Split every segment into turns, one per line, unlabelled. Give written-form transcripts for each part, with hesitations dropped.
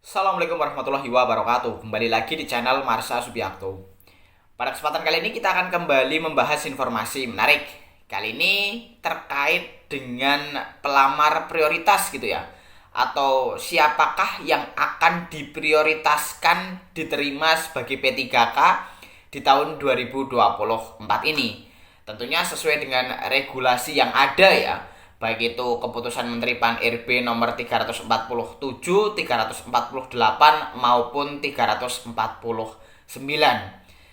Assalamualaikum warahmatullahi wabarakatuh. Kembali lagi di channel Marsha Subiakto. Pada kesempatan kali ini kita akan kembali membahas informasi menarik. Kali ini terkait dengan pelamar prioritas gitu ya. Atau siapakah yang akan diprioritaskan diterima sebagai P3K di tahun 2024 ini. Tentunya sesuai dengan regulasi yang ada ya, baik itu keputusan Menteri Pan-RB nomor 347, 348 maupun 349.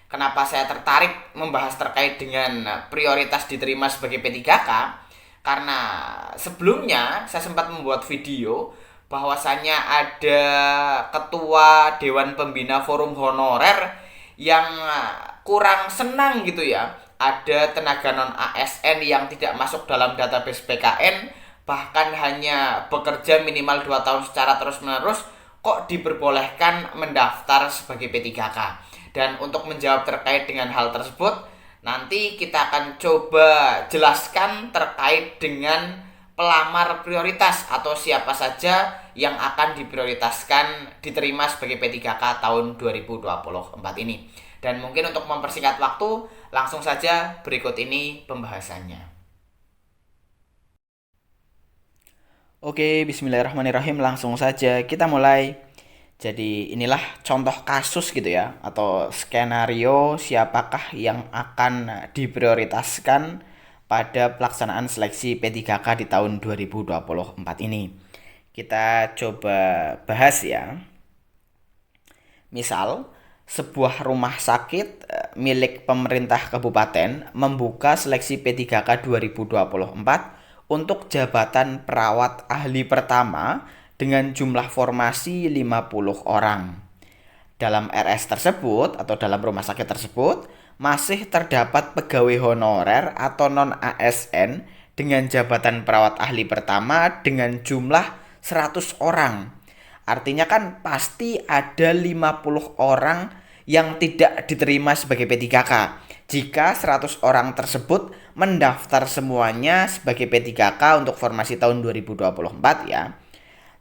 Kenapa saya tertarik membahas terkait dengan prioritas diterima sebagai P3K? Karena sebelumnya saya sempat membuat video bahwasannya ada ketua Dewan Pembina Forum Honorer yang kurang senang gitu ya, ada tenaga non ASN yang tidak masuk dalam database BKN, bahkan hanya bekerja minimal 2 tahun secara terus-menerus, kok diperbolehkan mendaftar sebagai P3K. Dan untuk menjawab terkait dengan hal tersebut, nanti kita akan coba jelaskan terkait dengan pelamar prioritas atau siapa saja yang akan diprioritaskan diterima sebagai P3K tahun 2024 ini. Dan mungkin untuk mempersingkat waktu, langsung saja berikut ini pembahasannya. Oke, bismillahirrahmanirrahim. Langsung saja kita mulai. Jadi inilah contoh kasus gitu ya, atau skenario siapakah yang akan diprioritaskan pada pelaksanaan seleksi P3K di tahun 2024 ini. Kita coba bahas ya. Misal, sebuah rumah sakit milik pemerintah kabupaten membuka seleksi P3K 2024 untuk jabatan perawat ahli pertama dengan jumlah formasi 50 orang. Dalam RS tersebut atau dalam rumah sakit tersebut masih terdapat pegawai honorer atau non-ASN dengan jabatan perawat ahli pertama dengan jumlah 100 orang. Artinya kan pasti ada 50 orang yang tidak diterima sebagai P3K jika 100 orang tersebut mendaftar semuanya sebagai P3K untuk formasi tahun 2024 ya.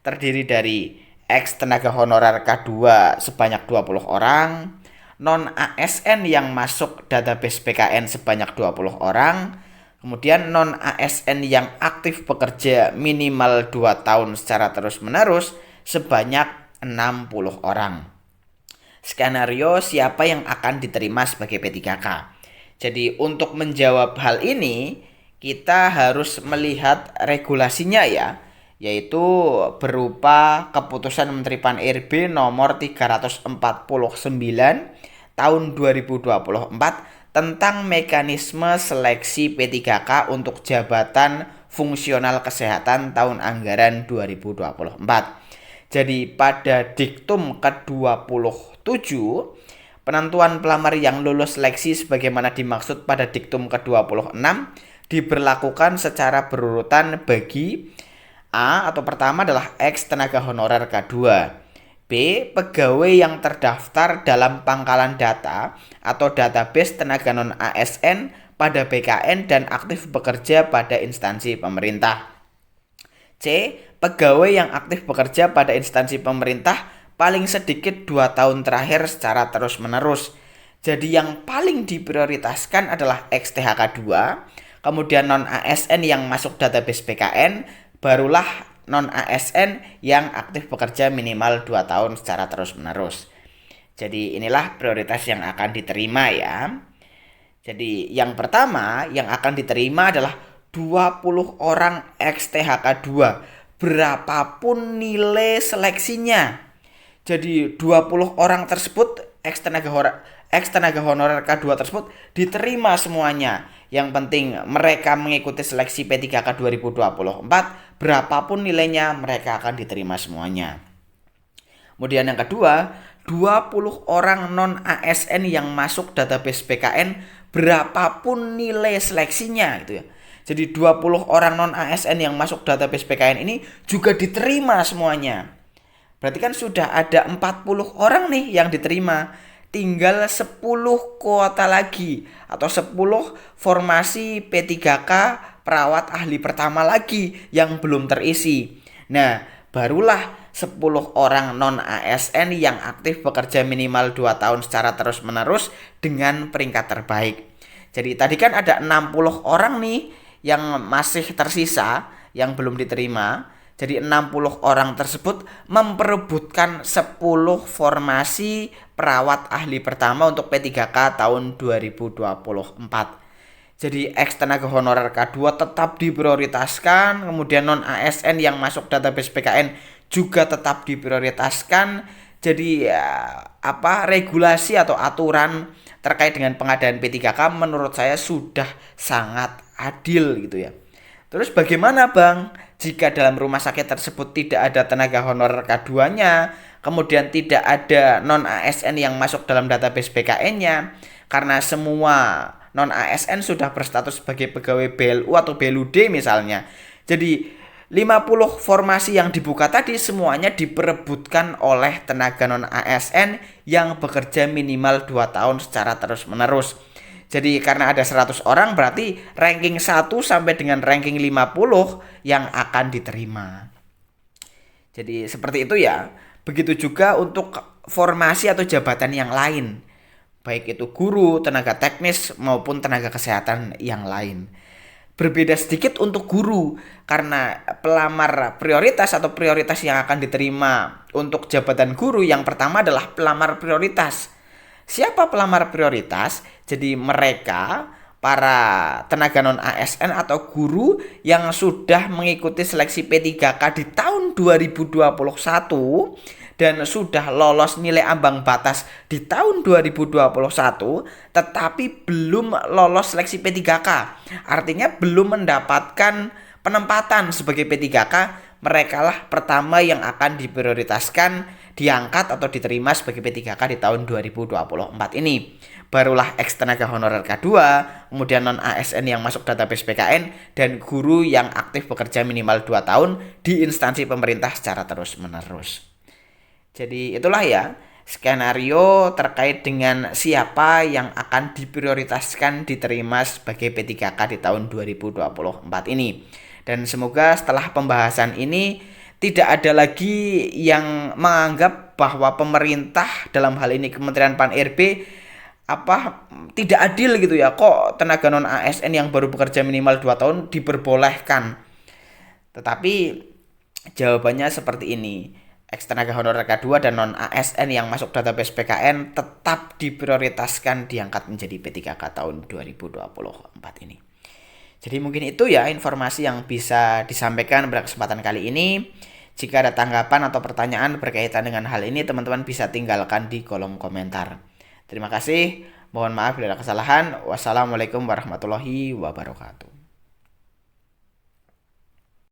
Terdiri dari ex tenaga honorer K2 sebanyak 20 orang, non ASN yang masuk database BKN sebanyak 20 orang, kemudian non ASN yang aktif bekerja minimal 2 tahun secara terus-menerus sebanyak 60 orang. Skenario siapa yang akan diterima sebagai P3K. Jadi untuk menjawab hal ini kita harus melihat regulasinya ya, yaitu berupa keputusan Menteri Pan-RB nomor 349 tahun 2024 tentang mekanisme seleksi P3K untuk jabatan fungsional kesehatan tahun anggaran 2024. Jadi pada diktum ke-27, penentuan pelamar yang lulus seleksi sebagaimana dimaksud pada diktum ke-26 diberlakukan secara berurutan bagi A atau pertama adalah ex tenaga honorer K2. B. Pegawai yang terdaftar dalam pangkalan data atau database tenaga non ASN pada BKN dan aktif bekerja pada instansi pemerintah. C. Pegawai yang aktif bekerja pada instansi pemerintah paling sedikit 2 tahun terakhir secara terus-menerus. Jadi yang paling diprioritaskan adalah ex THK 2, kemudian non ASN yang masuk database BKN, barulah non ASN yang aktif bekerja minimal 2 tahun secara terus-menerus. Jadi inilah prioritas yang akan diterima ya. Jadi yang pertama yang akan diterima adalah 20 orang ex THK 2, berapapun nilai seleksinya. Jadi 20 orang tersebut ex tenaga honorer K2 tersebut diterima semuanya. Yang penting mereka mengikuti seleksi P3K 2024, berapapun nilainya mereka akan diterima semuanya. Kemudian yang kedua, 20 orang non ASN yang masuk database BKN, berapapun nilai seleksinya gitu ya. Jadi 20 orang non ASN yang masuk database BKN ini juga diterima semuanya. Berarti kan sudah ada 40 orang nih yang diterima. Tinggal 10 kuota lagi atau 10 formasi P3K perawat ahli pertama lagi yang belum terisi. Nah, barulah 10 orang non-ASN yang aktif bekerja minimal 2 tahun secara terus-menerus dengan peringkat terbaik. Jadi tadi kan ada 60 orang nih yang masih tersisa yang belum diterima. Jadi 60 orang tersebut memperebutkan 10 formasi perawat ahli pertama untuk P3K tahun 2024. Jadi ex tenaga honorer K2 tetap diprioritaskan, kemudian non ASN yang masuk database PKN juga tetap diprioritaskan. Jadi regulasi atau aturan terkait dengan pengadaan P3K menurut saya sudah sangat adil gitu ya. Terus bagaimana Bang jika dalam rumah sakit tersebut tidak ada tenaga honorer K2-nya, kemudian tidak ada non ASN yang masuk dalam database PKN-nya, karena semua non ASN sudah berstatus sebagai pegawai BLU atau BLUD misalnya. Jadi 50 formasi yang dibuka tadi semuanya diperebutkan oleh tenaga non ASN yang bekerja minimal 2 tahun secara terus-menerus. Jadi karena ada 100 orang berarti ranking 1 sampai dengan ranking 50 yang akan diterima. Jadi seperti itu ya. Begitu juga untuk formasi atau jabatan yang lain, baik itu guru, tenaga teknis, maupun tenaga kesehatan yang lain. Berbeda sedikit untuk guru, karena pelamar prioritas atau prioritas yang akan diterima untuk jabatan guru yang pertama adalah pelamar prioritas. Siapa pelamar prioritas? Jadi mereka para tenaga non-ASN atau guru yang sudah mengikuti seleksi P3K di tahun 2021 dan sudah lolos nilai ambang batas di tahun 2021 tetapi belum lolos seleksi P3K. Artinya belum mendapatkan penempatan sebagai P3K, merekalah pertama yang akan diprioritaskan, diangkat atau diterima sebagai P3K di tahun 2024 ini. Barulah ex tenaga honorer K2, kemudian non ASN yang masuk database PKN, dan guru yang aktif bekerja minimal 2 tahun di instansi pemerintah secara terus-menerus. Jadi itulah ya skenario terkait dengan siapa yang akan diprioritaskan diterima sebagai P3K di tahun 2024 ini. Dan semoga setelah pembahasan ini tidak ada lagi yang menganggap bahwa pemerintah dalam hal ini Kementerian Pan-RB tidak adil gitu ya. Kok tenaga non ASN yang baru bekerja minimal 2 tahun diperbolehkan? Tetapi jawabannya seperti ini. Ex tenaga honorer K2 dan non ASN yang masuk database PKN tetap diprioritaskan diangkat menjadi P3K tahun 2024 ini. Jadi mungkin itu ya informasi yang bisa disampaikan pada kesempatan kali ini. Jika ada tanggapan atau pertanyaan berkaitan dengan hal ini, teman-teman bisa tinggalkan di kolom komentar. Terima kasih. Mohon maaf bila ada kesalahan. Wassalamualaikum warahmatullahi wabarakatuh.